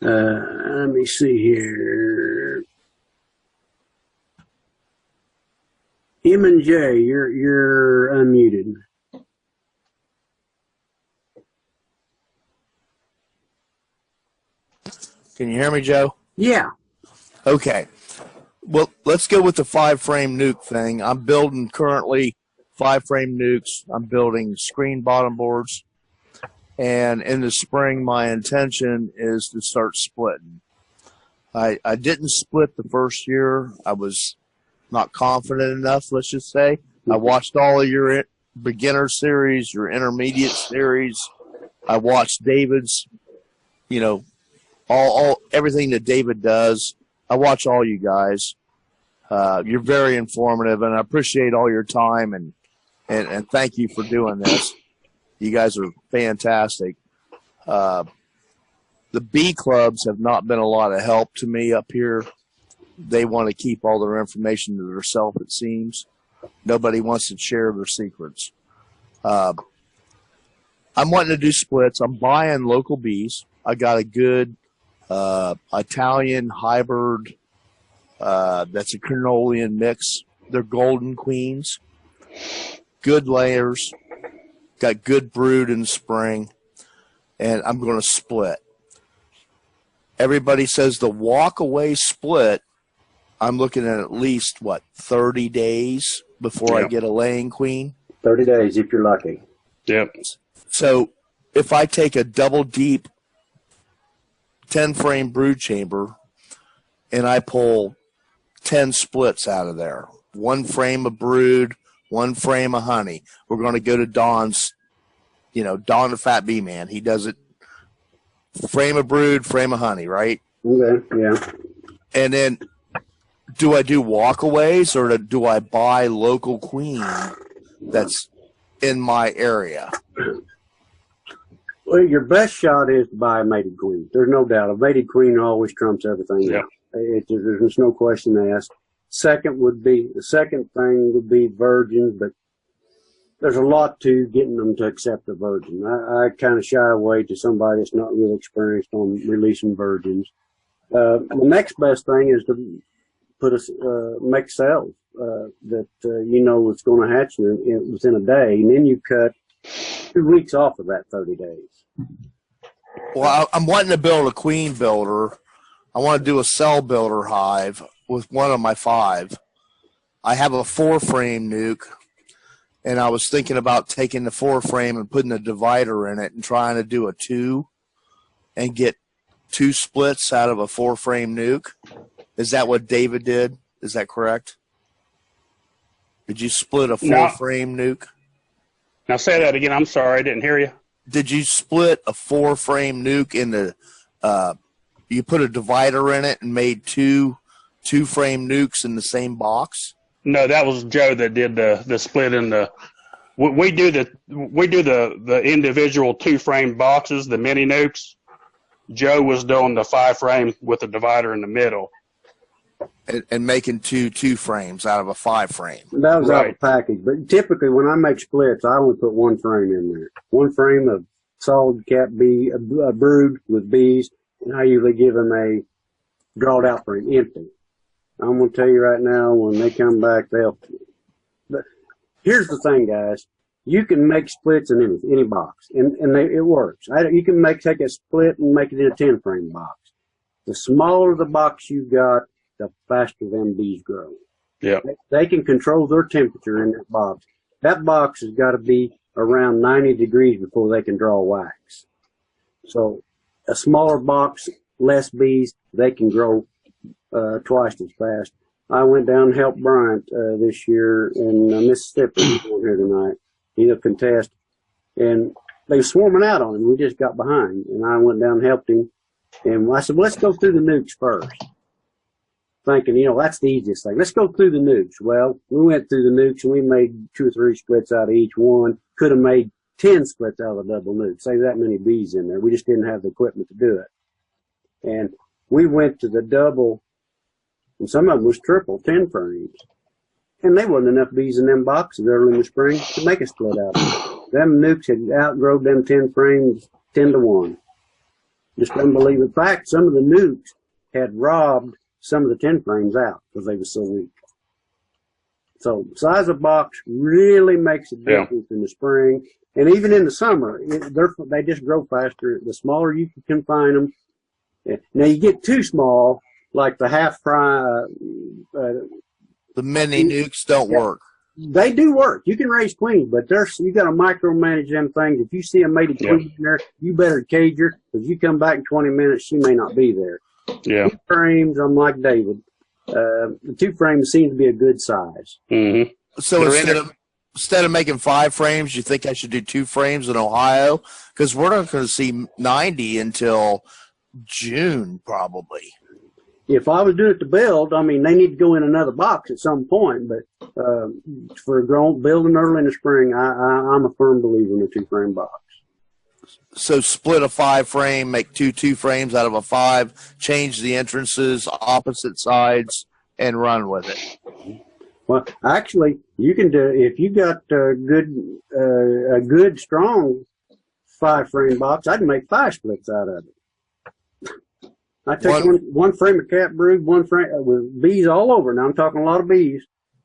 Let me see here. M and J, you're unmuted. Can you hear me, Joe? Yeah. Okay. Well, let's go with the 5-frame nuke thing. I'm building currently 5-frame nukes. I'm building screen bottom boards. And in the spring, my intention is to start splitting. I didn't split the first year. I was not confident enough, let's just say. I watched all of your beginner series, your intermediate series. I watched David's, everything that David does. I watch all you guys. You're very informative, and I appreciate all your time, and thank you for doing this. You guys are fantastic. The bee clubs have not been a lot of help to me up here. They want to keep all their information to themselves, it seems. Nobody wants to share their secrets. I'm wanting to do splits. I'm buying local bees. I got a good Italian hybrid that's a Carnolian mix. They're golden queens. Good layers. Got good brood in spring. And I'm going to split. Everybody says the walk-away split, I'm looking at least, 30 days before I get a laying queen? 30 days if you're lucky. Yep. So if I take a double deep 10-frame brood chamber and I pull 10 splits out of there, 1 frame of brood, 1 frame of honey, we're going to go to Don's, Don the Fat Bee Man. He does it frame of brood, frame of honey, right? Okay, yeah. And then do I do walkaways or do I buy local queen that's in my area? Well, your best shot is to buy a mated queen. There's no doubt. A mated queen always trumps everything. Yep. There's no question asked. The second thing would be virgins, but there's a lot to getting them to accept a virgin. I kind of shy away to somebody that's not real experienced on releasing virgins. The next best thing is to make cells that it's going to hatch within a day, and then you cut 2 weeks off of that 30 days. Well, I'm wanting to build a queen builder. I want to do a cell builder hive with one of my 5. I have a 4-frame nuke, and I was thinking about taking the 4-frame and putting a divider in it and trying to do a 2 and get 2 splits out of a 4-frame nuke. Is that what David did? Is that correct? Did you split a 4-frame nuke? Now say that again. I'm sorry, I didn't hear you. Did you split a 4-frame nuke into? You put a divider in it and made 2-frame nukes in the same box? No, that was Joe that did the split in the. We do the individual 2-frame boxes, the mini nukes. Joe was doing the 5-frame with the divider in the middle. And making 2 frames out of a 5-frame. That was out of the package. But typically when I make splits, I only put 1 frame in there. 1 frame of solid cap bee, a brood with bees, and I usually give them a drawed out frame, empty. I'm going to tell you right now, when they come back, but here's the thing, guys. You can make splits in any box, and it works. You can take a split and make it in a 10-frame box. The smaller the box you've got, the faster them bees grow. Yeah. They can control their temperature in that box. That box has got to be around 90 degrees before they can draw wax. So a smaller box, less bees, they can grow twice as fast. I went down and helped Bryant this year in Mississippi. He's here tonight. He'll contest. And they were swarming out on him. We just got behind. And I went down and helped him. And I said, well, let's go through the nukes first. Thinking, that's the easiest thing. Let's go through the nukes. Well, we went through the nukes and we made 2 or 3 splits out of each one. Could have made 10 splits out of the double nuke. Save that many bees in there. We just didn't have the equipment to do it. And we went to the double, and some of them was triple, 10 frames. And there wasn't enough bees in them boxes early in the spring to make a split out of them. Them nukes had outgrown them 10 frames 10 to 1. Just unbelievable. In fact, some of the nukes had robbed some of the 10 frames out because they were so weak. So size of box really makes a difference in the spring. And even in the summer, they just grow faster. The smaller you can confine them. Now you get too small, like the half fry. The mini nukes don't work. They do work. You can raise queens, but you got to micromanage them things. If you see a mated queen in there, you better cage her, because you come back in 20 minutes, she may not be there. Yeah. 2 frames, I'm like David. The 2 frames seem to be a good size. Mm-hmm. So instead of making 5 frames, you think I should do 2 frames in Ohio? Because we're not going to see 90 until June, probably. If I was doing it to build, I mean, they need to go in another box at some point. But for building early in the spring, I'm a firm believer in a 2 frame box. So split a 5 frame, make 2 frames out of a 5, change the entrances, opposite sides, and run with it. Well, actually, you can do, if you got a good strong 5 frame box, I'd make 5 splits out of it. I take one frame of cat brood, 1 frame with bees all over. Now I'm talking a lot of bees,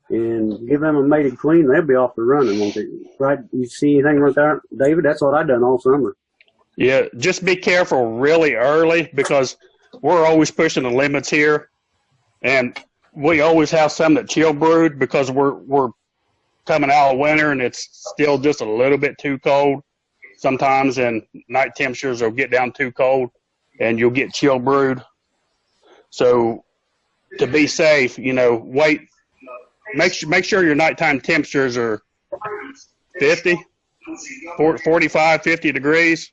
and give them a mated queen, they'll be off the running, won't they? Right? You see anything like that, David? That's what I've done all summer. Yeah, just be careful really early, because we're always pushing the limits here, and we always have some that chill brood because we're coming out of winter and it's still just a little bit too cold sometimes, and night temperatures will get down too cold and you'll get chill brood. So to be safe, wait, make sure your nighttime temperatures are 45, 50 degrees.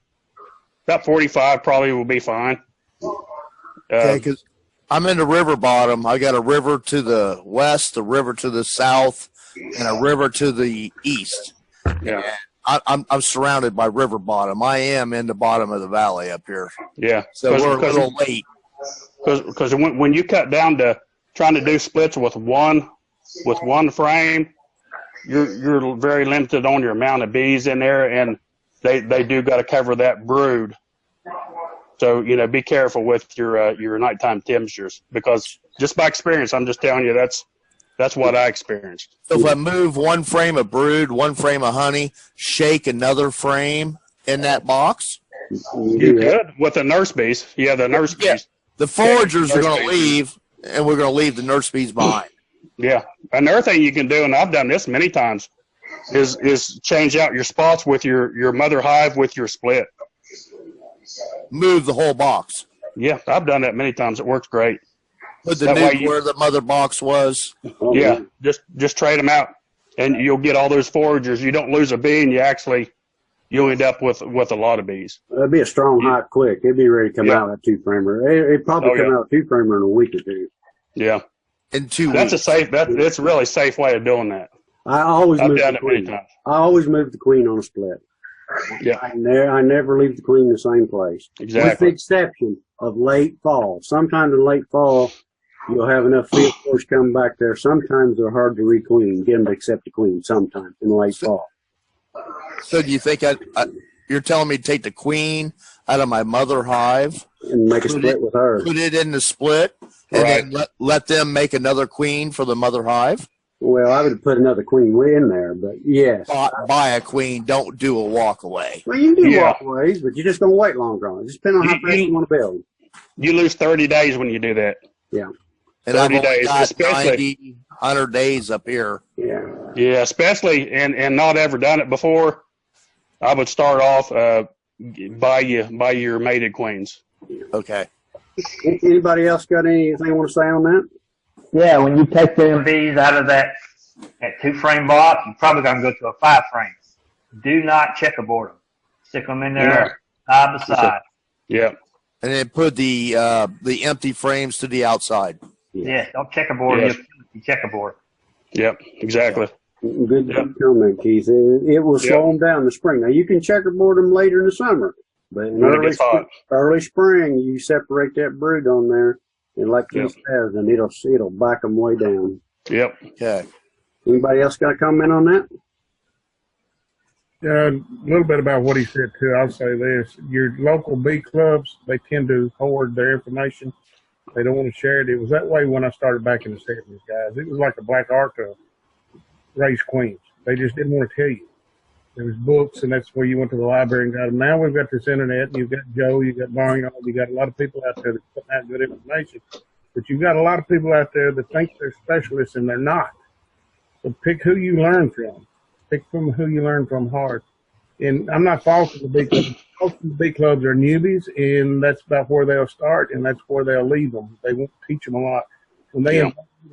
About 45 probably will be fine. Okay, because I'm in the river bottom. I got a river to the west, a river to the south, and a river to the east. Yeah. I'm surrounded by river bottom. I am in the bottom of the valley up here. Yeah. So we're a little late. Because when you cut down to trying to do splits with one frame, you're very limited on your amount of bees in there, and they do got to cover that brood. So be careful with your nighttime temperatures, because just by experience, I'm just telling you that's what I experienced. So if I move 1 frame of brood, 1 frame of honey, shake another frame in that box? You could with the nurse bees. Yeah, the nurse bees. Yeah. The foragers are going to leave, and we're going to leave the nurse bees behind. Yeah. Another thing you can do, and I've done this many times, is change out your spots with your mother hive with your split. Move the whole box. Yeah, I've done that many times. It works great. Put the nuke where the mother box was. Yeah, just trade them out, and you'll get all those foragers. You don't lose a bee, and you'll end up with a lot of bees. It'd be a strong hive quick. It'd be ready to come out of that 2 framer. It'd probably come out of 2 framer in a week or 2. Yeah, in 2 weeks. That's a really safe way of doing that. I've done it many times. I always move the queen on a split. Yeah, I never leave the queen in the same place. Exactly. With the exception of late fall. Sometimes in late fall, you'll have enough field force come back there. Sometimes they're hard to requeen. Get them to accept the queen sometimes in late fall. So do you think you're telling me to take the queen out of my mother hive? And make a split with her. Put it in the split, and then let them make another queen for the mother hive? Well, I would put another queen in there, but yes. Buy a queen. Don't do a walk away. Well, you can do walkaways, but you're just going to wait longer on it. Just depending on how fast you want to build. You lose 30 days when you do that. Yeah. And 30 days, especially 90, 100 days up here. Yeah. Yeah, especially and not ever done it before. I would start off buy your mated queens. Okay. Anybody else got anything want to say on that? Yeah, when you take them bees out of that 2 frame box, you're probably going to go to a 5 frame. Do not checkerboard them. Stick them in there side by side. Yeah. And then put the empty frames to the outside. Yes, don't checkerboard. Yes. You checkerboard. Yep, exactly. Good comment, Keith. It will slow them down in the spring. Now, you can checkerboard them later in the summer, but in early spring, you separate that brood on there, and like Keith says, and it'll back them way down. Yep. Okay. Anybody else got a comment on that? A little bit about what he said too. I'll say this: your local bee clubs, they tend to hoard their information. They don't want to share it. It was that way when I started back in the 70s, guys. It was like a black art to raise queens. They just didn't want to tell you. There was books, and that's where you went to the library and got them. Now we've got this internet, and you've got Joe, you've got Barnyard, you've got a lot of people out there that put out good information. But you've got a lot of people out there that think they're specialists, and they're not. So pick who you learn from. Pick from who you learn from hard. And I'm not faulting the big clubs. Most of the big clubs are newbies, and that's about where they'll start, and that's where they'll leave them. They won't teach them a lot. When they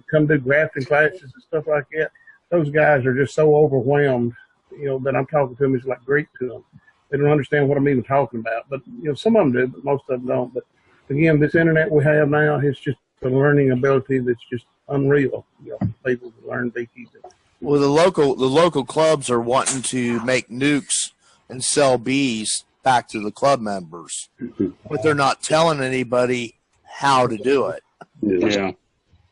come to grafting classes and stuff like that, those guys are just so overwhelmed, that I'm talking to them is like Greek to them. They don't understand what I'm even talking about. But, some of them do, but most of them don't. But, again, this internet we have now is just a learning ability that's just unreal, people to learn beekeeping. Well, the local clubs are wanting to make nukes and sell bees back to the club members, but they're not telling anybody how to do it. Yeah,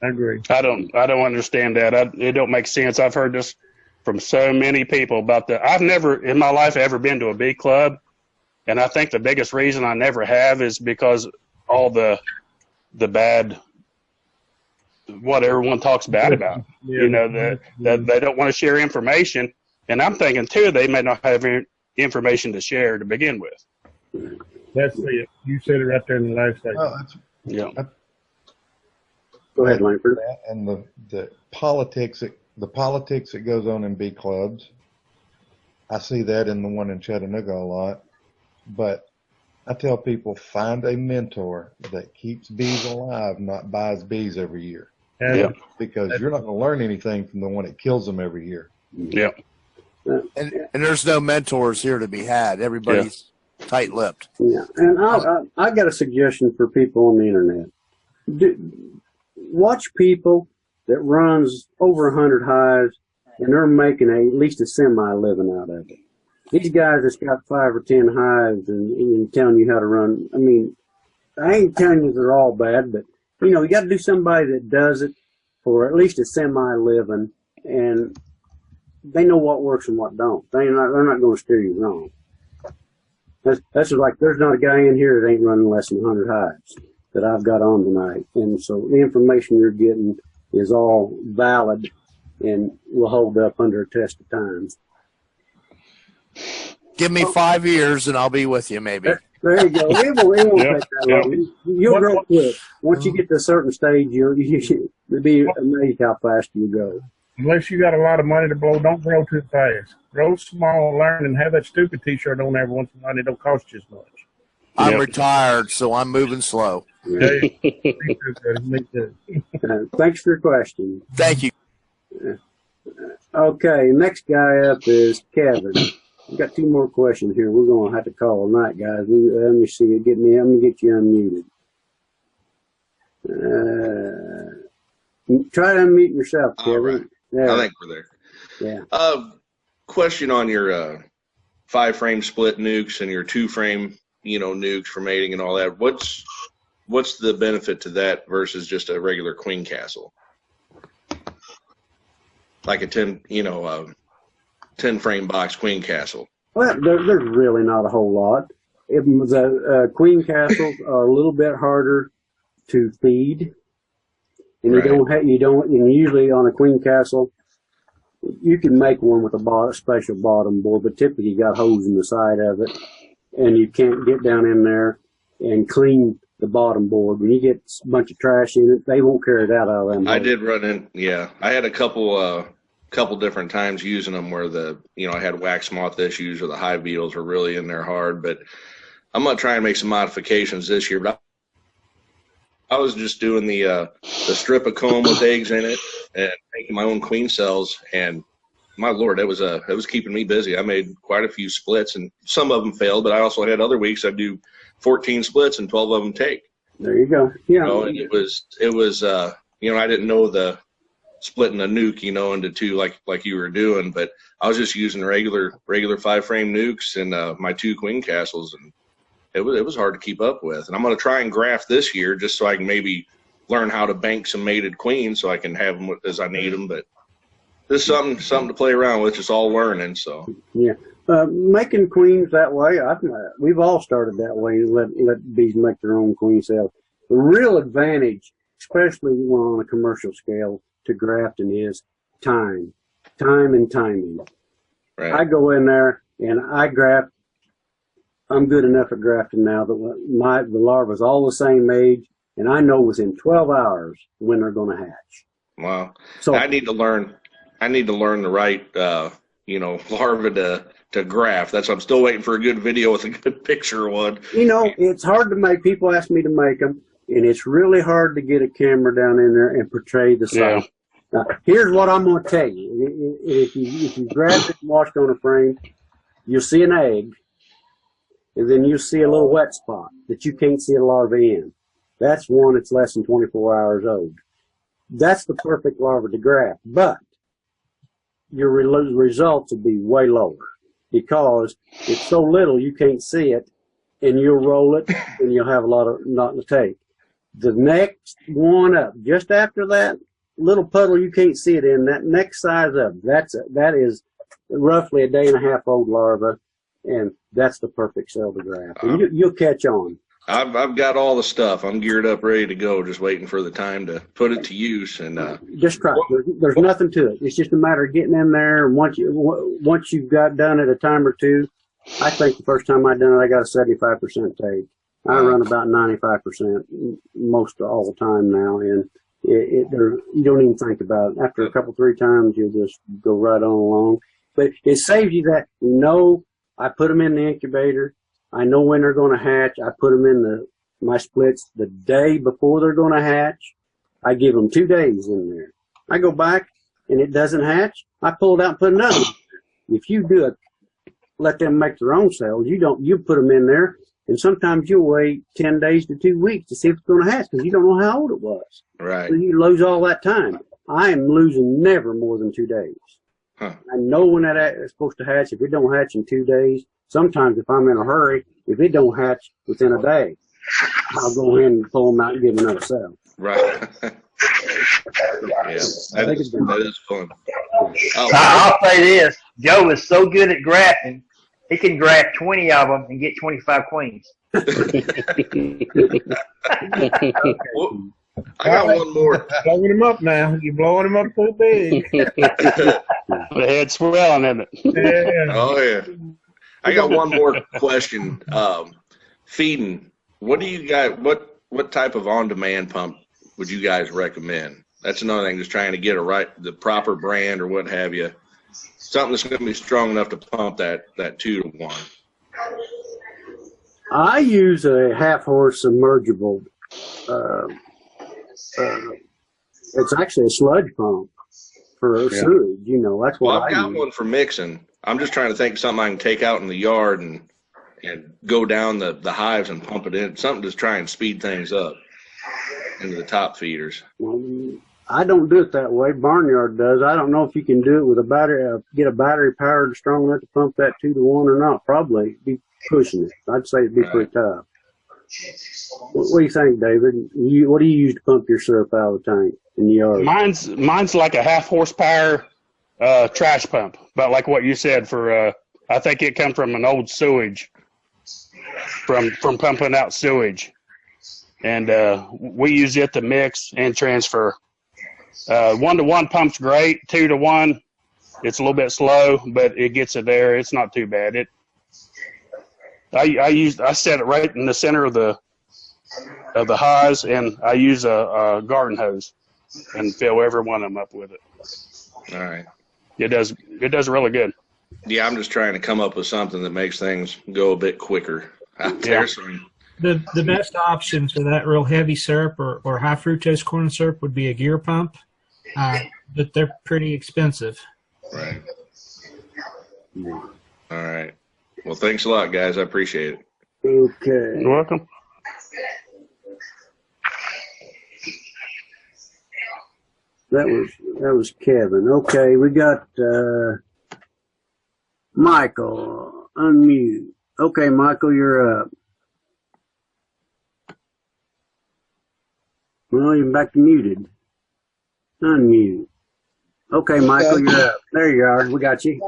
I agree. I don't understand that. It don't make sense. I've heard this from so many people about that. I've never in my life ever been to a bee club, and I think the biggest reason I never have is because all the bad, what everyone talks bad about. That they don't want to share information, and I'm thinking too they may not have information to share to begin with. That's it. You said it right there in the live stage. Go ahead, Langford. And the politics that goes on in bee clubs, I see that in the one in Chattanooga a lot. But I tell people, find a mentor that keeps bees alive, not buys bees every year. Yeah. Because you're not going to learn anything from the one that kills them every year. Yeah. And there's no mentors here to be had. Everybody's tight-lipped. Yeah, and I got a suggestion for people on the internet. Watch people that runs over 100 hives, and they're making at least a semi-living out of it. These guys that's got 5 or 10 hives and telling you how to run. I mean, I ain't telling you they're all bad, but you got to do somebody that does it for at least a semi-living, and they know what works and what don't. They're not going to steer you wrong. That's just like there's not a guy in here that ain't running less than 100 hives that I've got on tonight. And so the information you're getting is all valid and will hold up under a test of time. Give me 5 years and I'll be with you, maybe. There you go. It won't take that long. You'll grow quick. Once you get to a certain stage, you'll be amazed how fast you go. Unless you got a lot of money to blow, don't grow too fast. Grow small, learn, and have that stupid T-shirt on every once in a while. It don't cost you as much. I'm retired, so I'm moving slow. Me too. Thanks for your question. Thank you. Okay, next guy up is Kevin. We've got 2 more questions here. We're going to have to call tonight, guys. Let me see. Let me get you unmuted. Try to unmute yourself, Kevin. Right. Yeah. I think we're there. Yeah. Question on your 5-frame split nukes and your 2-frame, nukes for mating and all that. What's the benefit to that versus just a regular queen castle? Like a 10-frame box queen castle. Well, there's really not a whole lot. The queen castles are a little bit harder to feed. And and usually on a queen castle, you can make one with a special bottom board, but typically you got holes in the side of it, and you can't get down in there and clean the bottom board. When you get a bunch of trash in it, they won't carry it out of them. I did run in, I had a couple different times using them where I had wax moth issues or the hive beetles were really in there hard, but I'm going to try and make some modifications this year. But I was just doing the strip of comb with eggs in it and making my own queen cells, and my Lord, it was keeping me busy. I made quite a few splits, and some of them failed, but I also had other weeks I'd do 14 splits and 12 of them take. There you go. Yeah. And it was I didn't know the splitting a nuke, into 2 like you were doing, but I was just using regular 5-frame nukes and my 2 queen castles, and it was hard to keep up with. And I'm going to try and graft this year just so I can maybe learn how to bank some mated queens so I can have them as I need them. But this is something to play around with. Just all learning. So yeah. Making queens that way, we've all started that way. Let bees make their own queen cells. The real advantage, especially on a commercial scale, to grafting is time and timing. Right. I go in there and I graft. I'm good enough at grafting now that the larva's all the same age, and I know within 12 hours when they're going to hatch. Wow. So I need to learn the right, larva to graft. That's why I'm still waiting for a good video with a good picture one. It's hard to make. People ask me to make them, and it's really hard to get a camera down in there and portray the sight. Yeah. Now, here's what I'm going to tell you. If you graft it and washed on a frame, you'll see an egg, and then you'll see a little wet spot that you can't see a larva in. That's one that's less than 24 hours old. That's the perfect larva to graft, but your results will be way lower because it's so little you can't see it, and you'll roll it, and you'll have a lot of not to take. The next one up, just after that little puddle you can't see it in, that next size up, that is roughly a day and a half old larva, and that's the perfect cell to graft. And you'll catch on. I've got all the stuff. I'm geared up, ready to go, just waiting for the time to put it to use. And just try. There's nothing to it. It's just a matter of getting in there, and once you've got done it a time or two, I think the first time I done it, I got a 75% take. I run about 95% most all the time now, and you don't even think about it. After a couple, 3 times, you'll just go right on along. But it saves you that. I put them in the incubator. I know when they're going to hatch. I put them in my splits the day before they're going to hatch. I give them 2 days in there. I go back and it doesn't hatch. I pull it out and put another one. If you do it, let them make their own cells. You put them in there, and sometimes you'll wait 10 days to 2 weeks to see if it's going to hatch because you don't know how old it was. right. So you lose all that time. I am losing never more than 2 days. Huh. I know when it's supposed to hatch. If it don't hatch in 2 days, sometimes if I'm in a hurry, if it don't hatch within a day, I'll go ahead and pull them out and give them another cell. Right. Yeah, that is fun. Oh, I'll say this: Joe is so good at grafting, he can graft 20 of them and get 25 queens. well, I got one more. Blowing them up now. You're blowing them up too big. The head's swelling, isn't it? Yeah. Oh yeah. I got one more question. Feeding. What do you guys? What type of on-demand pump would you guys recommend? That's another thing. Just trying to get the proper brand or what have you. Something that's going to be strong enough to pump that 2-to-1. I use a half-horse submergible. It's actually a sludge pump for sewage. That's what I've got one for mixing. I'm just trying to think of something I can take out in the yard and go down the hives and pump it in. Something to try and speed things up into the top feeders. Well, I don't do it that way. Barnyard does. I don't know if you can do it with a battery, get a battery powered strong enough to pump that 2-to-1 or not. Probably be pushing it. I'd say it'd be pretty tough. What do you think, David? What do you use to pump your syrup out of the tank in the yard? Mine's like a half horsepower trash pump, but like what you said for I think it comes from an old sewage from pumping out sewage, and we use it to mix and transfer. 1-to-1 pump's great. 2-to-1, it's a little bit slow, but it gets it there. It's not too bad. I set it right in the center of the hives, and I use a garden hose and fill every one of them up with it. All right. It does really good. Yeah, I'm just trying to come up with something that makes things go a bit quicker out there. So The best option for that real heavy syrup or high fructose corn syrup would be a gear pump, but they're pretty expensive. Right. All right. Well, thanks a lot, guys. I appreciate it. Okay. You're welcome. That was Kevin. Okay, we got Michael. Unmute. Okay, Michael, you're up. Well, you're back to muted. Unmute. Okay, Michael, you're up. There you are. We got you.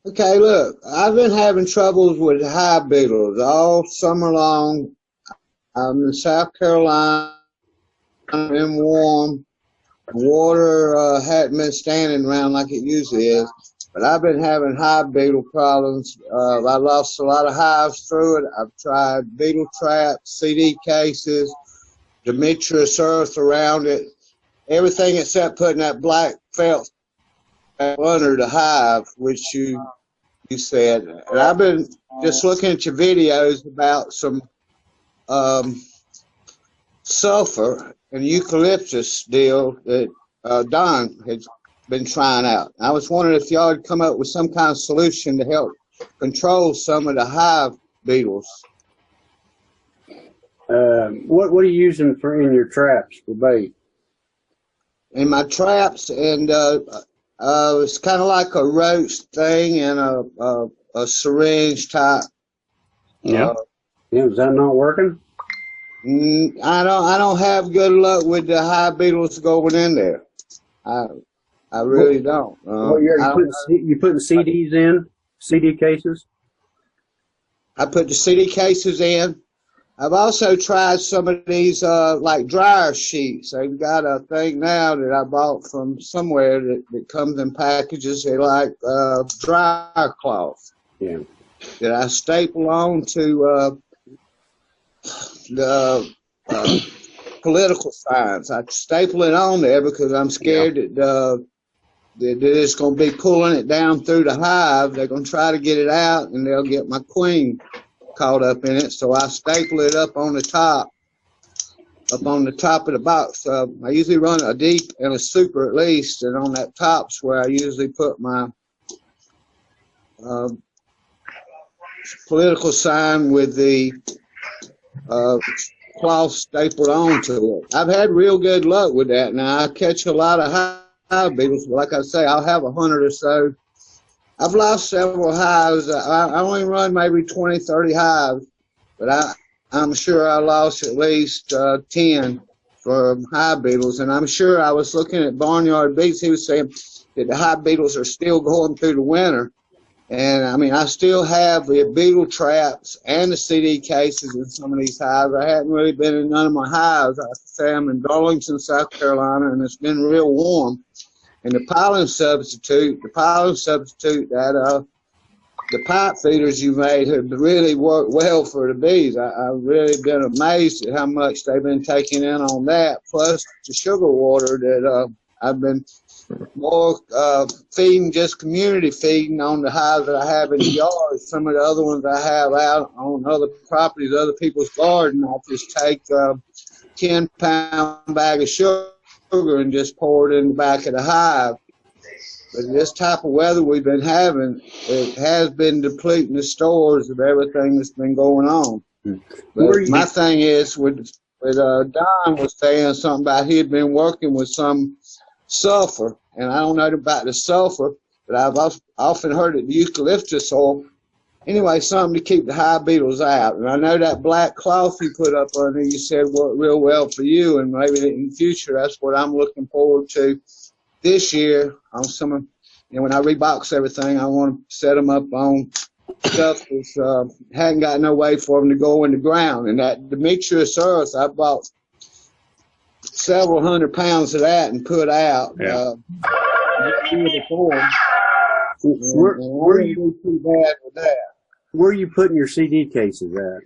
Okay, look, I've been having troubles with hive beetles all summer long. I'm in South Carolina, been warm. Water hadn't been standing around like it usually is, but I've been having hive beetle problems. I lost a lot of hives through it. I've tried beetle traps, CD cases, Demetrius earth around it, everything except putting that black felt under the hive, which you said. And I've been just looking at your videos about some sulfur and eucalyptus deal that Don had been trying out. I was wondering if y'all had come up with some kind of solution to help control some of the hive beetles. What are you using for in your traps for bait? In my traps, and it's kind of like a roach thing and a syringe type. Yeah. Yeah, is that not working? I don't have good luck with the hive beetles going in there. I really don't. Well, you putting CDs in, CD cases? I put the CD cases in. I've also tried some of these like dryer sheets. They've got a thing now that I bought from somewhere that comes in packages. They like dryer cloth. Yeah. That I staple on to the political signs. I staple it on there because I'm scared that it's going to be pulling it down through the hive. They're going to try to get it out, and they'll get my queen caught up in it. So I staple it up on the top of the box. I usually run a deep and a super at least, and on that top's where I usually put my political sign with the cloth stapled onto it. I've had real good luck with that. Now I catch a lot of hive beetles, but like I say, I'll have 100 or so. I've lost several hives. I only run maybe 20, 30 hives, but I'm sure I lost at least 10 for hive beetles. And I'm sure I was looking at Barnyard Beats. He was saying that the hive beetles are still going through the winter. And I mean, I still have the beetle traps and the CD cases in some of these hives. I hadn't really been in none of my hives. I have to say I'm in Darlington, South Carolina, and it's been real warm. And the pollen substitute that the pipe feeders you made have really worked well for the bees. I've really been amazed at how much they've been taking in on that, plus the sugar water that I've been more feeding, just community feeding on the hives that I have in the yard. Some of the other ones I have out on other properties, other people's garden, I just take a 10-pound bag of sugar and just pour it in the back of the hive. But this type of weather we've been having, it has been depleting the stores of everything that's been going on. But my thing is, with Don was saying something about he had been working with some sulfur, and I don't know about the sulfur, but I've often heard of the eucalyptus oil. Anyway, something to keep the hive beetles out. And I know that black cloth you put up under, you said worked real well for you, and maybe in the future that's what I'm looking forward to this year on some of, when I rebox everything, I want to set them up on stuff that hadn't got no way for them to go in the ground. And that Demetrius earth, I bought several 100 pounds of that and put out. Yeah. Where are you too bad with that? Where are you putting your CD cases at?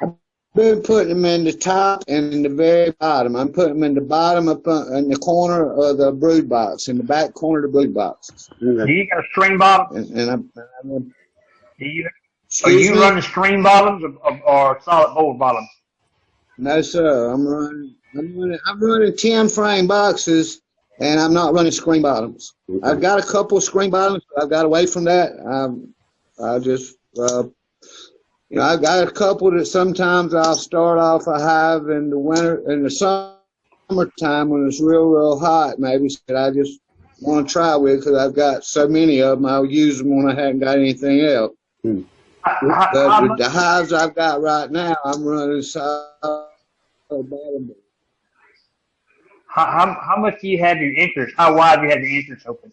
I've been putting them in the top and in the very bottom. I'm putting them in the bottom up in the corner of the brood box, in the back corner of the brood box. Do you got a string bottom? Are you running string bottoms or solid board bottoms? No, sir. I'm running 10 frame boxes, and I'm not running screen bottoms. Okay. I've got a couple of screen bottoms, but I've got away from that. I just, I've got a couple that sometimes I'll start off a hive in the summertime when it's real, real hot, maybe, that I just want to try with because I've got so many of them. I'll use them when I haven't got anything else. But the hives I've got right now, I'm running solid bottom. How much do you have your entrance? How wide do you have your entrance open?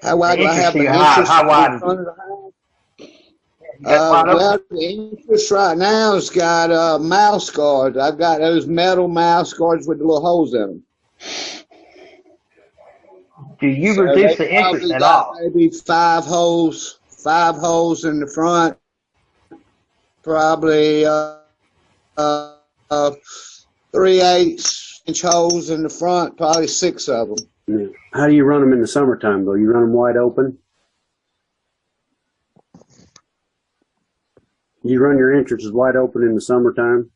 How wide The do I have entrance to the your hive, entrance how wide in is front it? of the hive? You got wide open? Well, the entrance right now has got mouse guards. I've got those metal mouse guards with the little holes in them. Do you So reduce they the entrance probably at got all? maybe five holes in the front, probably 3/8 inch holes in the front, probably 6 of them. Yeah. How do you run them in the summertime, though? You run them wide open? You run your entrances wide open in the summertime?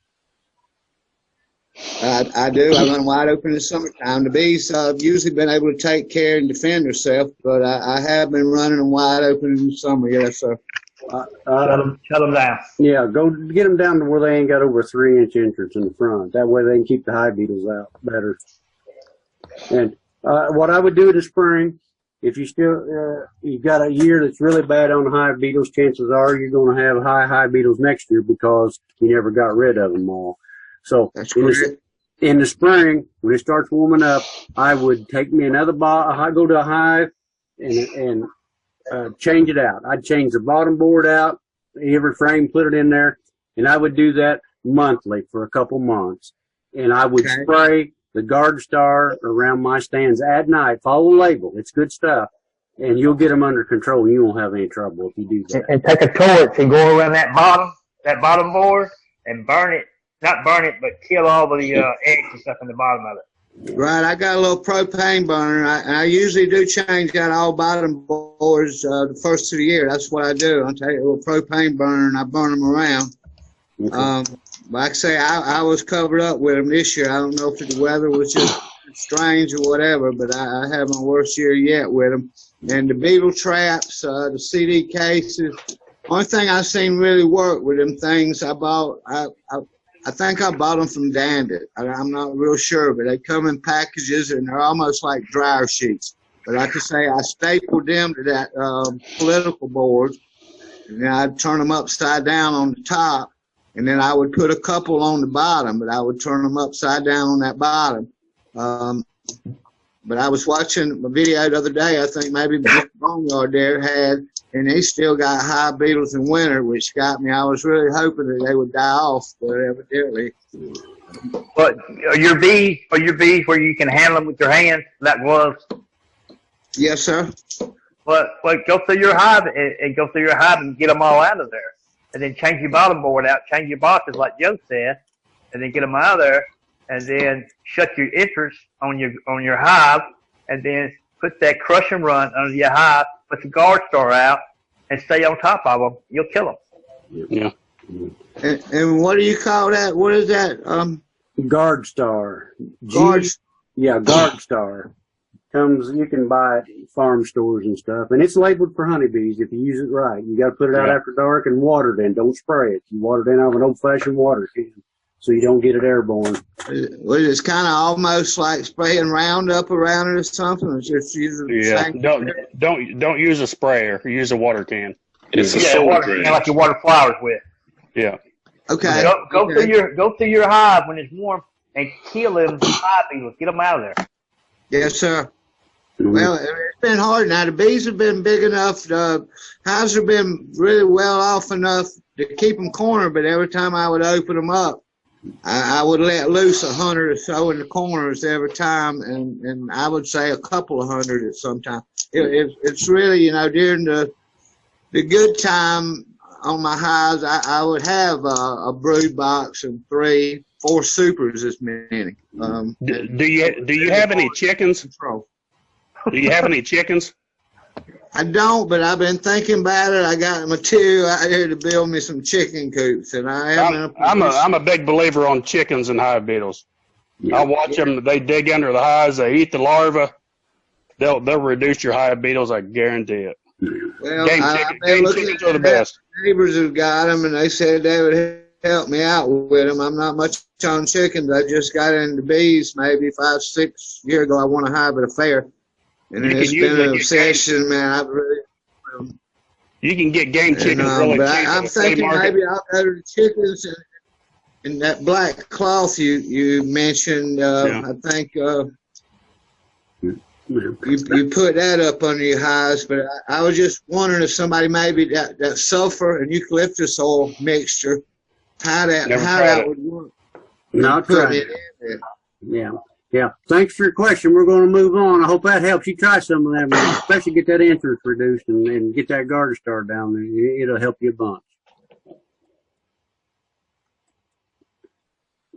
I do. I run wide open in the summertime. The bees have usually been able to take care and defend themselves, but I have been running them wide open in the summer. Yes, sir. Shut them down. Yeah, go get them down to where they ain't got over a 3-inch entrance in the front. That way they can keep the hive beetles out better. And what I would do in the spring, if you still you've got a year that's really bad on the hive beetles, chances are you're going to have high hive beetles next year because you never got rid of them all. So in the spring, when it starts warming up, I would take me another I go to a hive and change it out. I'd change the bottom board out, every frame, put it in there, and I would do that monthly for a couple months. And I would spray the Guard Star around my stands at night. Follow the label. It's good stuff. And you'll get them under control. You won't have any trouble if you do that. And take a torch and go around that bottom board and burn it. Not burn it, but kill all the eggs and stuff in the bottom of it. Right, I got a little propane burner. I usually do change out all bottom boards the first of the year. That's what I do. I take a little propane burner and I burn them around. Okay. Like I say, I was covered up with them this year. I don't know if the weather was just strange or whatever, but I had my worst year yet with them. And the beetle traps, the CD cases. Only thing I've seen really work with them things I bought, I think I bought them from Dandit. I'm not real sure, but they come in packages and they're almost like dryer sheets. But like I say, I stapled them to that political board, and then I'd turn them upside down on the top, and then I would put a couple on the bottom, but I would turn them upside down on that bottom. But I was watching a video the other day, I think maybe Mr. Boneyard there had, and they still got hive beetles in winter, which got me. I was really hoping that they would die off, but evidently. But are your bees where you can handle them with your hands, without gloves? Yes, sir. But go through your hive and go through your hive and get them all out of there, and then change your bottom board out, change your boxes like Joe said, and then get them out of there, and then shut your entrance on your hive, and then put that crush and run under your hive, put the Guard Star out, and stay on top of them. You'll kill them. Yeah. And what do you call that? What is that? Guard Star. Guard. Guard Star. You can buy it at farm stores and stuff, and it's labeled for honeybees if you use it right. You got to put it out after dark and water it in. Don't spray it. You water it in out of an old-fashioned water can, so you don't get it airborne. Well, it's kind of almost like spraying Roundup around it or something. It's just using don't use a sprayer. Use a water can. It's a water can like you water flowers with. Yeah. Okay. Go through your hive when it's warm and kill them hive beetles. Get them out of there. Yes, sir. Well, it's been hard now. The bees have been big enough. The hives have been really well off enough to keep them cornered, but every time I would open them up, I would let loose 100 or so in the corners every time, and I would say a couple of hundred at some time. It's really, during the good time on my hives, I would have a brood box and 3-4 supers as many. Do you have any chickens? Do you have any chickens? I don't, but I've been thinking about it. I got material out here to build me some chicken coops, and I am. I'm a big believer on chickens and hive beetles. I watch them. They dig under the hives. They eat the larvae. They'll reduce your hive beetles. I guarantee it. Well, game chickens are the best. Neighbors have got them, and they said they would help me out with them. I'm not much on chickens. I just got into bees maybe 5-6 years ago. I won a hive at a fair. And it's been an obsession, man. You can get game chickens really cheap. I'm thinking maybe I'll go to the chickens. in that black cloth you mentioned, Yeah. I think you put that up under your hives, but I was just wondering if somebody maybe that sulfur and eucalyptus oil mixture, Never how tried that it. would work. Not Putting tried. it in there. Yeah. Yeah. Thanks for your question. We're going to move on. I hope that helps you try some of them, especially get that interest reduced and get that garter started down there. It'll help you a bunch.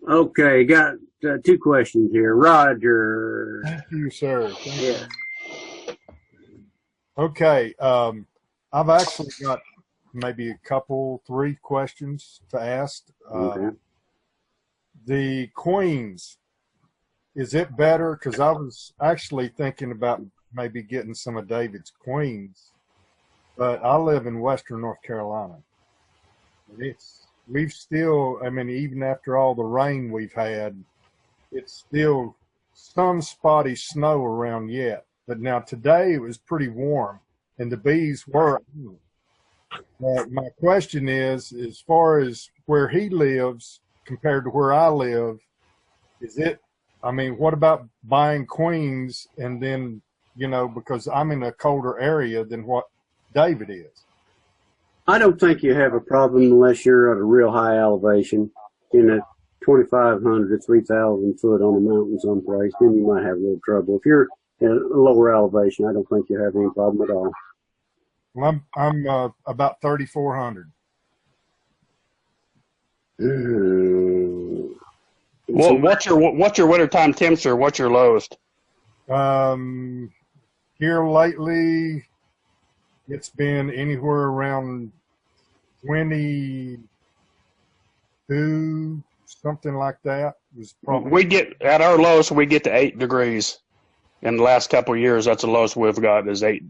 Okay. Got two questions here. Roger. Thank you, sir. Thank you. Yeah. Okay. I've actually got maybe a couple, 3 questions to ask. Okay. The queens, is it better? Because I was actually thinking about maybe getting some of David's queens, but I live in Western North Carolina. We've still, I mean, even after all the rain we've had, it's still some spotty snow around yet. But now today it was pretty warm and the bees were. My question is, as far as where he lives compared to where I live, is it, I mean, what about buying queens and then, because I'm in a colder area than what David is? I don't think you have a problem unless you're at a real high elevation in a 2,500 to 3,000 foot on a mountain someplace. Then you might have a little trouble. If you're at a lower elevation, I don't think you have any problem at all. Well, I'm about 3,400. Well, what's your wintertime temperature? What's your lowest? Here lately, it's been anywhere around 22, something like that. Was probably. We get at our lowest, we get to 8 degrees. In the last couple of years, that's the lowest we've got is 8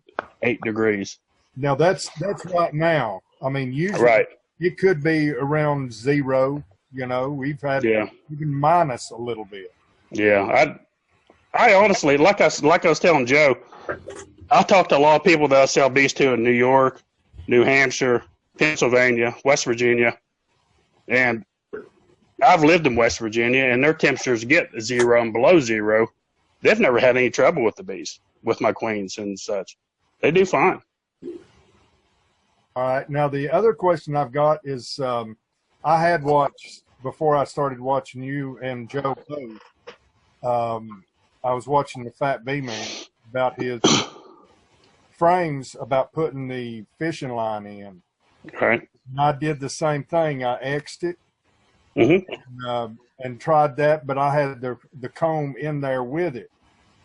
degrees. Now that's right now. I mean, usually Right. it could be around 0. We've had even minus a little bit. Yeah, I honestly, like I was telling Joe, I talk to a lot of people that I sell bees to in New York, New Hampshire, Pennsylvania, West Virginia, and I've lived in West Virginia, and their temperatures get 0 and below 0. They've never had any trouble with the bees, with my queens and such. They do fine. All right. Now, the other question I've got is I had watched, before I started watching you and Joe both, I was watching the Fat Bee Man about his frames about putting the fishing line in. Right. And I did the same thing. I X'd it and tried that, but I had the comb in there with it.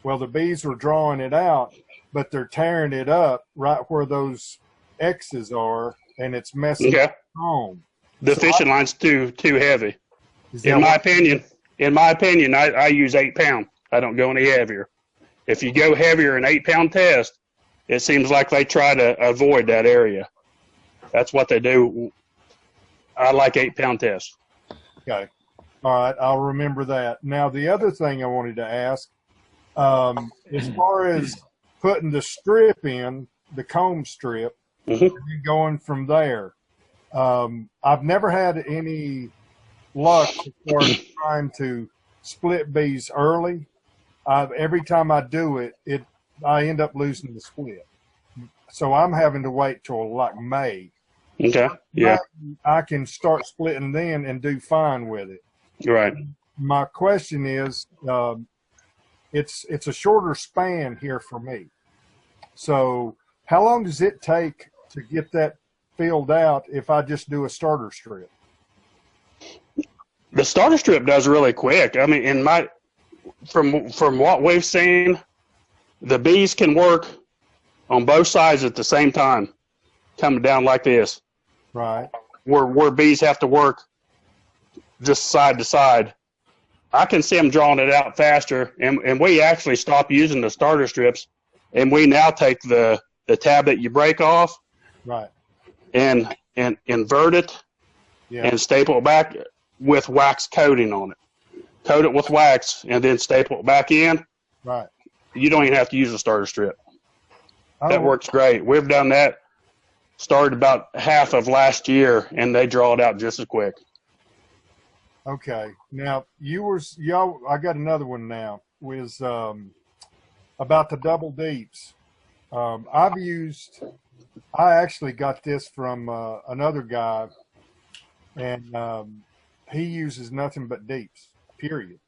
Well, the bees were drawing it out, but they're tearing it up right where those X's are, and it's messing up the comb. The fishing line's too heavy. In my opinion, I use 8 pound. I don't go any heavier. If you go heavier, an 8 pound test, it seems like they try to avoid that area. That's what they do. I like 8 pound tests. Okay. All right. I'll remember that. Now, the other thing I wanted to ask, as far as putting the strip in, the comb strip, and then going from there, I've never had any luck as far as trying to split bees early. Every time I do it, I end up losing the split. So I'm having to wait till like May. Okay. Yeah. I can start splitting then and do fine with it. Right. My question is, it's a shorter span here for me. So how long does it take to get that filled out if I just do a starter strip? The starter strip does really quick. I mean, from what we've seen, the bees can work on both sides at the same time, coming down like this. Right. Where bees have to work just side to side. I can see them drawing it out faster, and we actually stopped using the starter strips, and we now take the tab that you break off, right, and invert it, and staple it back with wax coating on it. Coat it with wax, and then staple it back in. Right. You don't even have to use a starter strip. That works great. We've done that. Started about half of last year, and they draw it out just as quick. Okay. Now y'all. I got another one now. Was about the double deeps. I actually got this from another guy, and he uses nothing but deeps. Period.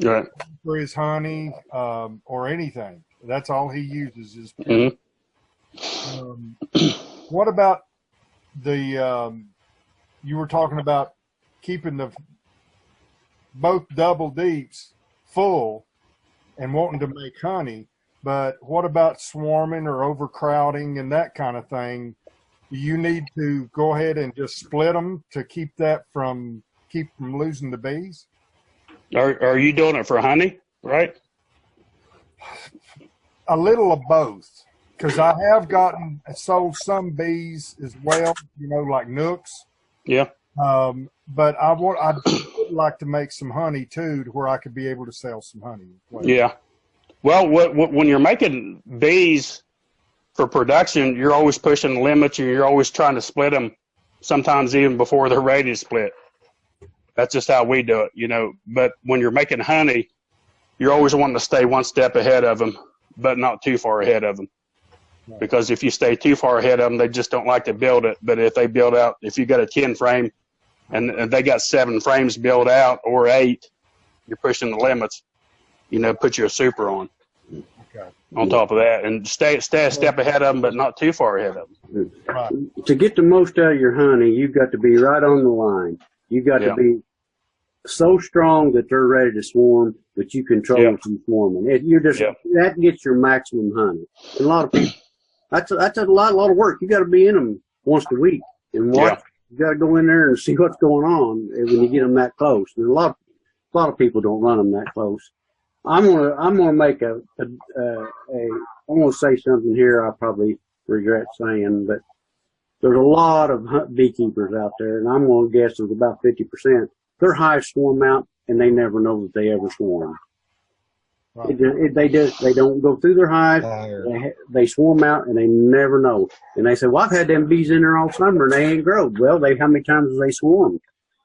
Right. For his honey or anything. That's all he uses is. Mhm. What about the? You were talking about keeping both double deeps full and wanting to make honey, but what about swarming or overcrowding and that kind of thing? Do you need to go ahead and just split them to keep from losing the bees? Are you doing it for honey, right? A little of both, because I have sold some bees as well, like nooks. Yeah. But I'd like to make some honey too, to where I could be able to sell some honey. Yeah. Well, when you're making bees for production, you're always pushing the limits, and you're always trying to split them. Sometimes even before they're ready to split. That's just how we do it, But when you're making honey, you're always wanting to stay one step ahead of them, but not too far ahead of them. Right. Because if you stay too far ahead of them, they just don't like to build it. But if they build out, if you got a 10 frame and they got 7 frames built out or 8, you're pushing the limits. Put your super on. Okay. On top of that, and stay a step ahead of them, but not too far ahead of them. Right. To get the most out of your honey, you've got to be right on the line. You've got to be so strong that they're ready to swarm, but you control them from swarming. That gets your maximum honey. And a lot of people, that's a lot of work. You got to be in them once a week and watch. You got to go in there and see what's going on when you get them that close. And a lot of people don't run them that close. I'm gonna make I'm gonna say something here I probably regret saying, but there's a lot of beekeepers out there, and I'm gonna guess there's about 50%. Their hives swarm out, and they never know that they ever swarm. Right. They don't go through their hive. They swarm out, and they never know. And they say, "Well, I've had them bees in there all summer, and they ain't growed." Well, how many times have they swarmed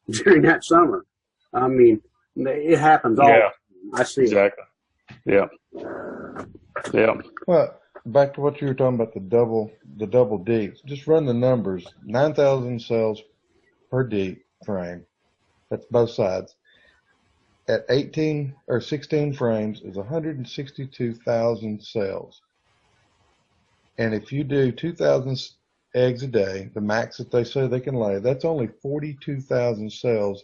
during that summer? I mean, it happens all. Yeah. I see. Exactly. Yeah. Yeah. Well, back to what you were talking about, the double deeps. Just run the numbers. 9,000 cells per deep frame. That's both sides. At 18 or 16 frames is 162,000 cells. And if you do 2,000 eggs a day, the max that they say they can lay, that's only 42,000 cells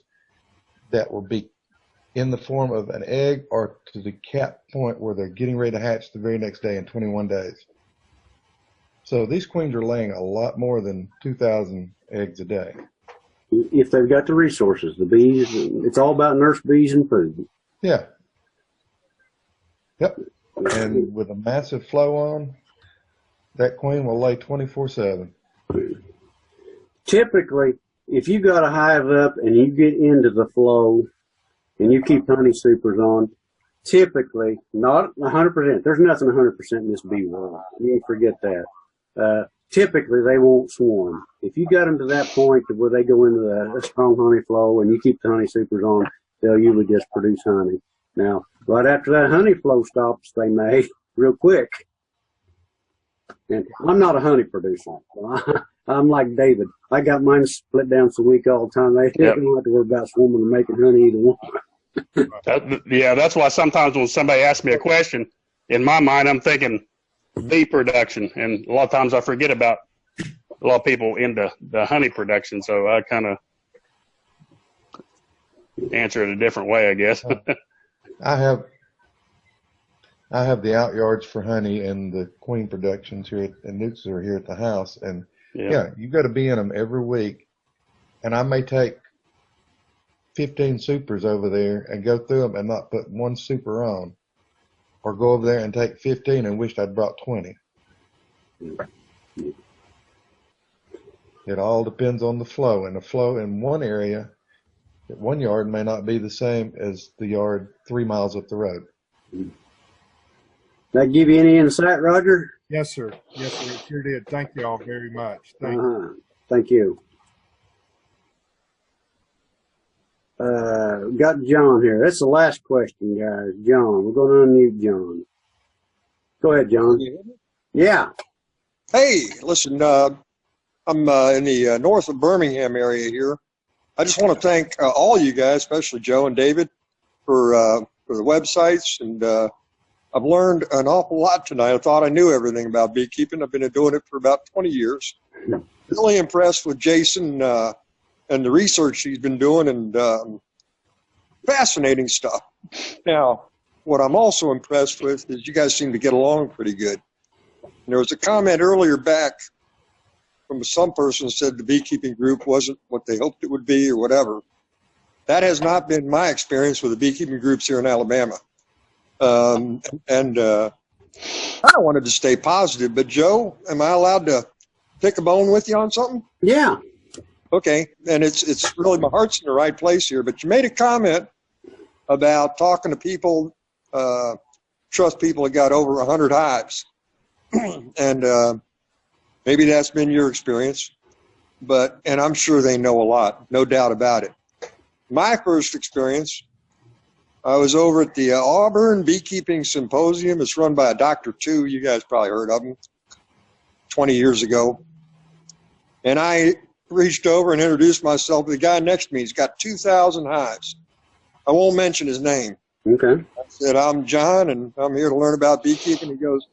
that will be in the form of an egg or to the cap point where they're getting ready to hatch the very next day in 21 days. So these queens are laying a lot more than 2,000 eggs a day. If they've got the resources, the bees, it's all about nurse bees and food. Yeah. Yep. And with a massive flow on, that queen will lay 24/7. Typically, if you got a hive up and you get into the flow, and you keep honey supers on, typically, not 100%, there's nothing 100% in this bee world. You can forget that. Typically, they won't swarm. If you got them to that point to where they go into a strong honey flow and you keep the honey supers on, they'll usually just produce honey. Now, right after that honey flow stops, they may, real quick. And I'm not a honey producer. I'm like David. I got mine split down so weak all the time. They don't have to worry about swarming and making honey either one. That's why sometimes when somebody asks me a question, in my mind, I'm thinking bee production. And a lot of times I forget about a lot of people into the honey production. So I kind of answer it a different way, I guess. I have the out yards for honey and the queen productions here and nukes are here at the house. And you got to be in them every week. And I may take 15 supers over there and go through them and not put one super on, or go over there and take 15 and wished I'd brought 20. It all depends on the flow, and the flow in one area at one yard may not be the same as the yard 3 miles up the road. That give you any insight, Roger? Yes, sir. Yes, sir. It sure did. Thank you all very much. Thank you. Thank you. Got John here. That's the last question, guys. John, we're going to unmute John. Go ahead, John. Yeah. Hey, listen, I'm in the north of Birmingham area here. I just want to thank all you guys, especially Joe and David, for the websites. And I've learned an awful lot tonight. I thought I knew everything about beekeeping. I've been doing it for about 20 years. Really impressed with Jason and the research he's been doing, and fascinating stuff. Now, what I'm also impressed with is you guys seem to get along pretty good. And there was a comment earlier back from some person who said the beekeeping group wasn't what they hoped it would be or whatever. That has not been my experience with the beekeeping groups here in Alabama. I wanted to stay positive, but Joe, am I allowed to pick a bone with you on something? Yeah. Okay, and it's really, my heart's in the right place here, but you made a comment about talking to people, trust people that got over 100 hives. And maybe that's been your experience, and I'm sure they know a lot, no doubt about it. My first experience, I was over at the Auburn Beekeeping Symposium. It's run by a Dr. Tu. You guys probably heard of him, 20 years ago. And I reached over and introduced myself to the guy next to me. He's got 2,000 hives. I won't mention his name. Okay. I said, I'm John, and I'm here to learn about beekeeping. He goes,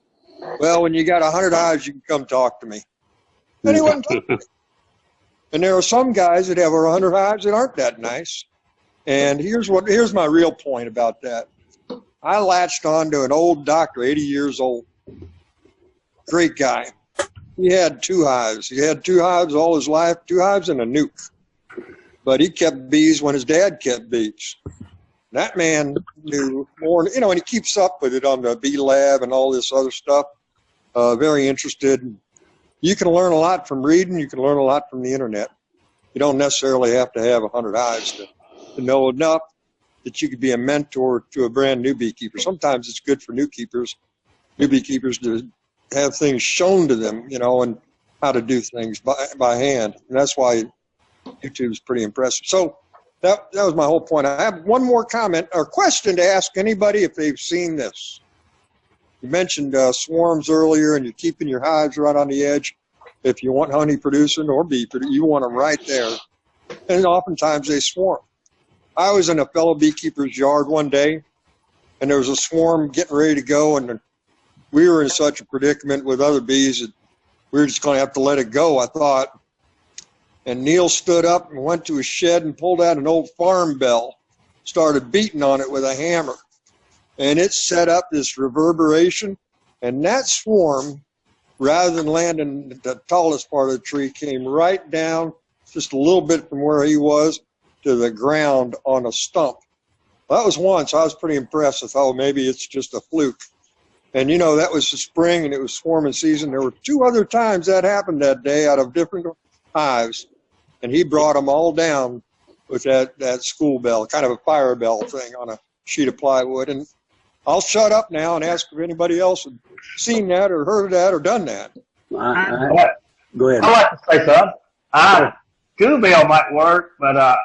well, when you got 100 hives, you can come talk to me. And he wouldn't talk to me. And there are some guys that have 100 hives that aren't that nice. And here's my real point about that. I latched on to an old doctor, 80 years old. Great guy. He had 2 hives. He had 2 hives all his life, 2 hives and a nuke. But he kept bees when his dad kept bees. That man knew more, and he keeps up with it on the bee lab and all this other stuff. Very interested. You can learn a lot from reading. You can learn a lot from the internet. You don't necessarily have to have 100 hives to know enough that you could be a mentor to a brand new beekeeper. Sometimes it's good for new beekeepers to have things shown to them, and how to do things by hand. And that's why YouTube's pretty impressive. So that was my whole point. I have one more comment or question to ask anybody if they've seen this. You mentioned swarms earlier, and you're keeping your hives right on the edge. If you want honey producing or bee producing, you want them right there. And oftentimes they swarm. I was in a fellow beekeeper's yard one day, and there was a swarm getting ready to go, and we were in such a predicament with other bees that we were just going to have to let it go, I thought. And Neil stood up and went to his shed and pulled out an old farm bell, started beating on it with a hammer. And it set up this reverberation. And that swarm, rather than landing at the tallest part of the tree, came right down just a little bit from where he was to the ground on a stump. That was once. I was pretty impressed. I thought, maybe it's just a fluke. And, that was the spring, and it was swarming season. There were 2 other times that happened that day out of different hives. And he brought them all down with that school bell, kind of a fire bell thing on a sheet of plywood. And I'll shut up now and ask if anybody else had seen that or heard of that or done that. Go ahead. I'd like to say something. School bell might work, but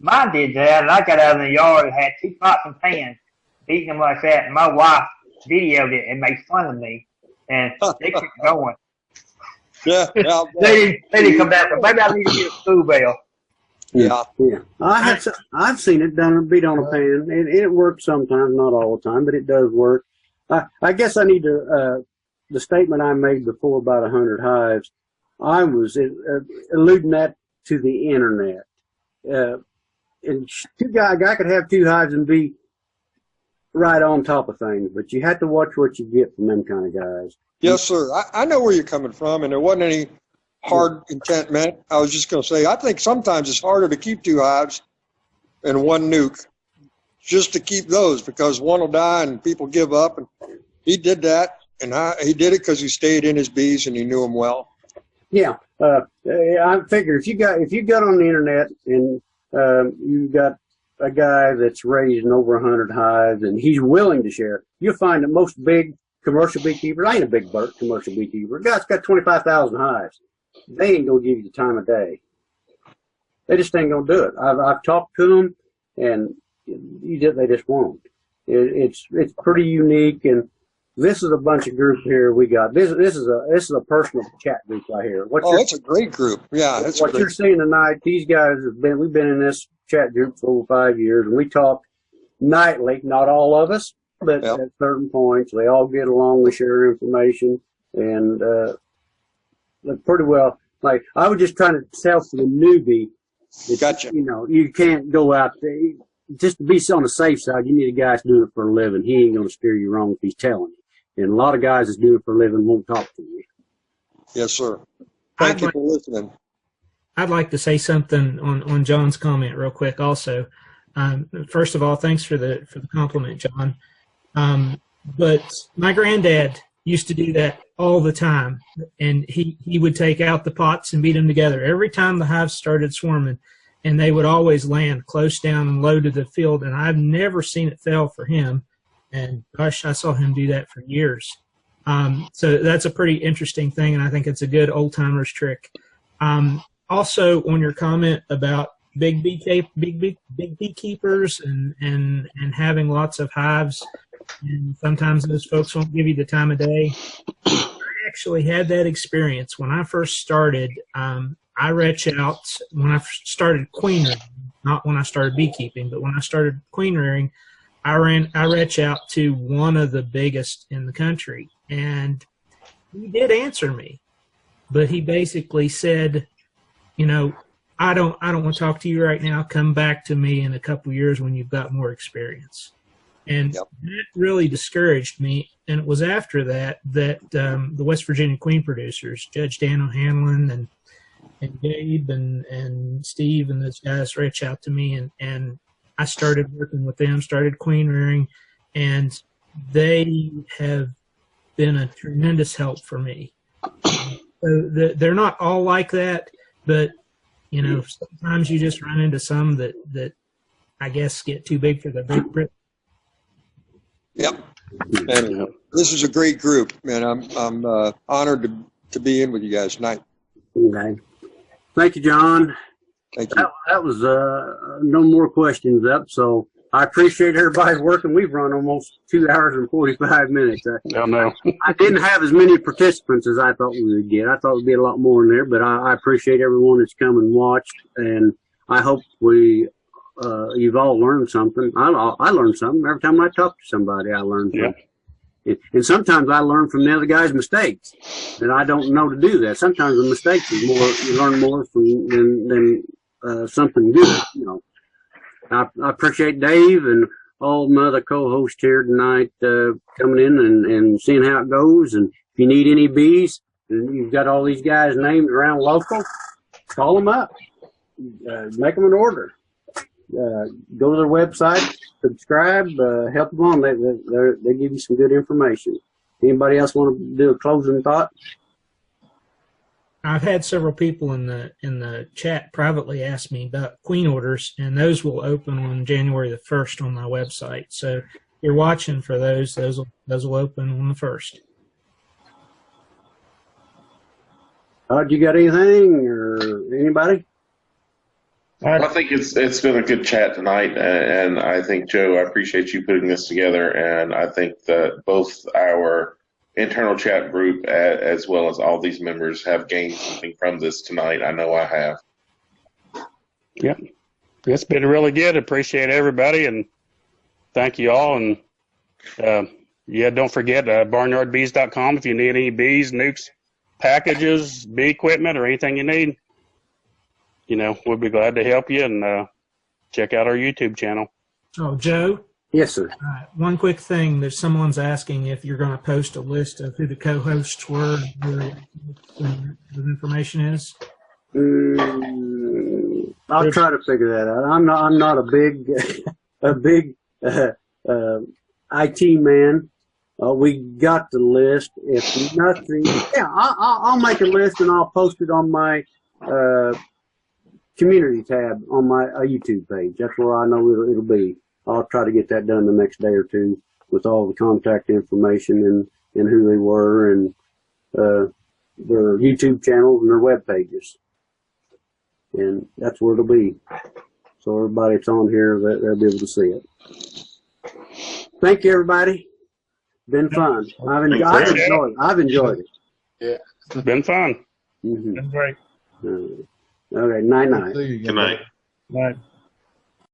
mine did that, and I got out in the yard and had 2 pots and pans, beating them like that, and my wife videoed it and made fun of me, and they kept going. Yeah. They didn't come back, but maybe I need to get a school bell. Yeah. I've seen it done, beat on a pan. It works sometimes, not all the time, but it does work. I guess I need to, the statement I made before about 100 hives, I was alluding that to the internet. And a guy could have 2 hives and be right on top of things, but you have to watch what you get from them kind of guys. Yes, sir. I know where you're coming from, and there wasn't any hard intent meant. I was just going to say, I think sometimes it's harder to keep 2 hives and 1 nuke, just to keep those, because one will die and people give up. And he did that, and he did it because he stayed in his bees and he knew them well. Yeah, I figure if you got on the internet and you've got a guy that's raising over 100 hives and he's willing to share, you'll find that most big commercial beekeepers, I ain't a big commercial beekeeper, a guy's got 25,000 hives. They ain't gonna give you the time of day. They just ain't gonna do it. I've talked to them. and they just won't. It's pretty unique, and this is a bunch of groups here we got. This is a personal chat group right here. It's a great group. Yeah, it's what great. you're seeing tonight. These guys we've been in this chat group for over 5 years, and we talk nightly. Not all of us, but at certain points, they all get along. We share information, and pretty well. Like I was just trying to tell for the newbie. Gotcha. You can't go out there. Just to be on the safe side, you need a guy that's doing it for a living. He ain't going to steer you wrong if he's telling you. And a lot of guys that's doing it for a living won't talk to you. Yes, sir. Thank you for listening. I'd like to say something on John's comment real quick also. First of all, thanks for the compliment, John. But my granddad used to do that all the time, and he would take out the pots and beat them together every time the hives started swarming, and they would always land close down and low to the field, and I've never seen it fail for him. And gosh, I saw him do that for years. So that's a pretty interesting thing, and I think it's a good old-timers trick. Also, on your comment about big beekeepers and having lots of hives, and sometimes those folks won't give you the time of day. I actually had that experience when I first started. I reach out when I started queen rearing, not when I started beekeeping, but when I started queen rearing, I reach out to one of the biggest in the country, and he did answer me, but he basically said, I don't want to talk to you right now. Come back to me in a couple years when you've got more experience. And that really discouraged me. And it was after that the West Virginia queen producers, Judge Dan O'Hanlon and Gabe and Steve and those guys reached out to me, and I started working with them, started queen rearing, and they have been a tremendous help for me. So they're not all like that, but sometimes you just run into some that I guess get too big for the big Brit. Yep. And this is a great group, man. I'm honored to be in with you guys tonight. Okay. Thank you, John. Thank you. That was no more questions up, so I appreciate everybody's working. We've run almost 2 hours and 45 minutes. I know. I didn't have as many participants as I thought we would get. I thought there'd be a lot more in there, but I appreciate everyone that's come and watched, and I hope you've all learned something. I learned something. Every time I talk to somebody, I learn something. And sometimes I learn from the other guy's mistakes, and I don't know to do that. Sometimes the mistakes is more, you learn more from than something good. I appreciate Dave and all my other co-hosts here tonight coming in and seeing how it goes. And if you need any bees, and you've got all these guys' names around local, call them up, make them an order. Go to their website, subscribe, help them on. They give you some good information. Anybody else want to do a closing thought? I've had several people in the chat privately ask me about queen orders, and those will open on January the 1st on my website. So if you're watching for those will open on the 1st. You got anything or anybody? I think it's been a good chat tonight, and I think, Joe, I appreciate you putting this together, and I think that both our internal chat group as well as all these members have gained something from this tonight. I know I have. Yep. It's been really good. Appreciate everybody, and thank you all. And don't forget barnyardbees.com if you need any bees, nukes, packages, bee equipment, or anything you need. We'll be glad to help you, and check out our YouTube channel. Oh, Joe? Yes, sir. One quick thing. There's someone's asking if you're going to post a list of who the co-hosts were and who the information is. I'll try to figure that out. I'm not a big IT man. We got the list. If nothing, I'll make a list and I'll post it on my community tab on my YouTube page. That's where I know it'll be. I'll try to get that done the next day or two with all the contact information and who they were and their YouTube channels and their web pages. And that's where it'll be. So everybody that's on here, they'll be able to see it. Thank you, everybody. Been fun. I've enjoyed it. Yeah, it's been fun. Mm-hmm. Been great. Okay, night. See you again. Good night. Right.